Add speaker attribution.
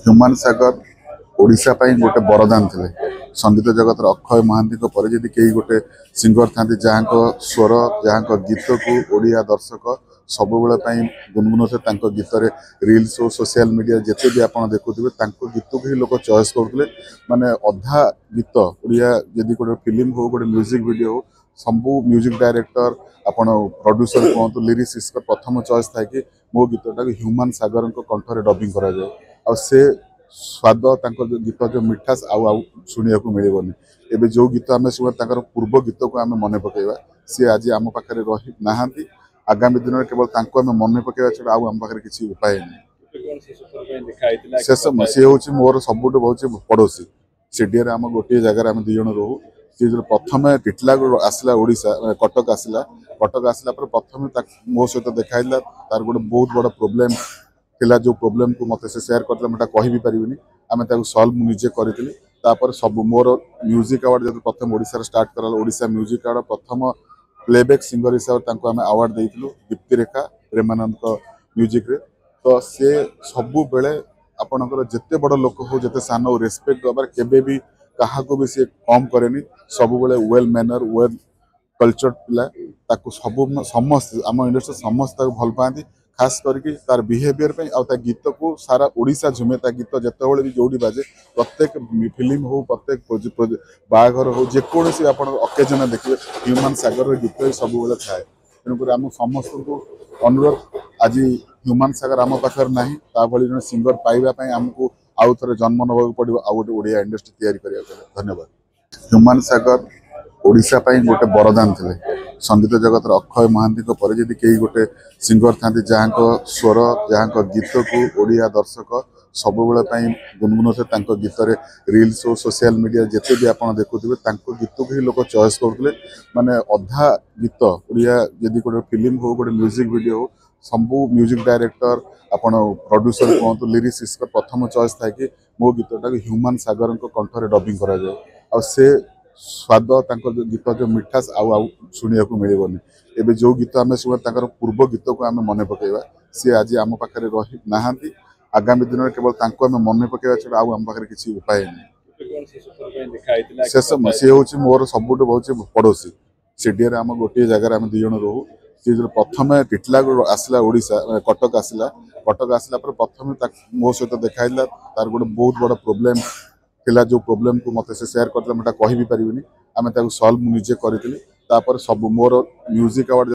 Speaker 1: Human सागर ओडिशा गोटे बरदान थे संगीत जगत अक्षय महांती पर जदि कई गोटे सिंगर था जहाँ स्वर जहाँ गीत को ओडिया दर्शक सब गुनगुन थे गीत रील्स और सोशल मीडिया जिते भी आप देखुए गीत को ही लोग चॉइस करते माने अधा गीत ओडिया जदि गोटे फिल्म हो गोटे म्यूजिक वीडियो हो सबू म्यूजिक डायरेक्टर आपण प्रोड्यूसर कहतु लिरिक्स प्रथम चॉइस था कि मो गीतटा ह्यूमान सागर कंठरे डबिंग करा जाए आ से स्वाद गीत जो मिठास आउ शुणा मिलबनी एवं जो गीत आम शुणा पूर्व गीत को आम मन पकेवा सी आज आम पाखे रही ना आगामी दिन में केवल आम मन पकेवा छड़ा आम पाखे किसी उपाय नहीं शेष सी हूँ मोर सबुठ बहुत पड़ोसी सीडीए आम गोटे जगार आम दुई जन रोहू सी जो प्रथम टिटला आसला ओडिशा कटक आसला प्रथम मो सहित देखाइला तार गोटे बहुत बड़ा प्रोब्लेम थिला जो प्रोब्लेम को मत से शेयर करते मैं कह भी पारिनी आम सल्व निजे करी सब मोर म्यूजिक अवार्ड जब प्रथम ओडिशा स्टार्ट करा ओडिशा म्यूजिक अवार्ड प्रथम प्लेबैक सिंगर हिसाब से आम अवार्ड देइथिलु दीप्ति रेखा प्रेमानंद म्यूजिक रे तो से सबु बेले आपणकर जिते बड़ लोक हो जिते सान रेस्पेक्ट दबार केबे भी क्या भी सी कम करे सब बेले वेल मैनर वेल कल्चर पिला सब समस्त आम इंडस्ट्री समस्त भल पाती खास करके तार बिहेवियर पे गीत को सारा ओडिशा झुमे गीत जिते भी जोड़ी बाजे प्रत्येक फिल्म हो प्रत्येक बाघर हो जेकोसी आप अकेजन देखिए ह्यूमान सागर गीत सब बेले थाए तेणुक आम समस्त को अनुरोध आज ह्यूमान सागर आम पाखे ना जन सिंगर पाइबापी आमको आउ थे जन्म नवा पड़ो आउ गोटे ओडिया इंडस्ट्री तैयारी करा धन्यवाद। ह्यूमान सागर ओडिशा गोटे बरदान थे संगीत जगत अक्षय महांती पर जदि कई गोटे सिंगर था जहाँ स्वर जहाँ गीत को ओडिया दर्शक सब गुनगुन थे गीत रील्स और सोशल मीडिया जिते भी आप देखुए गीत को ही लोग चॉइस करते माने अधा गीत ओडिया जदि गोटे फिल्म हो गोटे म्यूजिक वीडियो हो सबू म्यूजिक डायरेक्टर आपण प्रोड्यूसर कहतु लिरिक्स प्रथम चॉइस था कि मो गीतटा ह्यूमान सागर कंठरे डबिंग करा जाए आ से स्वाद गीत जो मिठास आउ शुणा मिलबनी एवं जो गीत आम शुणा पूर्व गीत को आम मन पकेवा सी आज आम पाखे रही ना आगामी दिन में केवल आम मन पकेवा छड़ा आम पाखे किसी उपाय नहीं शेष सी हूँ मोर सबुठ बहुत पड़ोसी सीडीए आम गोटे जगार आम दुई जन रोहू सी जो प्रथम टिटला आसला ओडिशा कटक आसला प्रथम मो सहित देखाइला तार गोटे बहुत बड़ा प्रोब्लेम थिला जो प्रोब्लेम को मत से शेयर करते मैं कह भी पारिनी आम सल्व निजे करी सब मोर म्यूजिक अवार्ड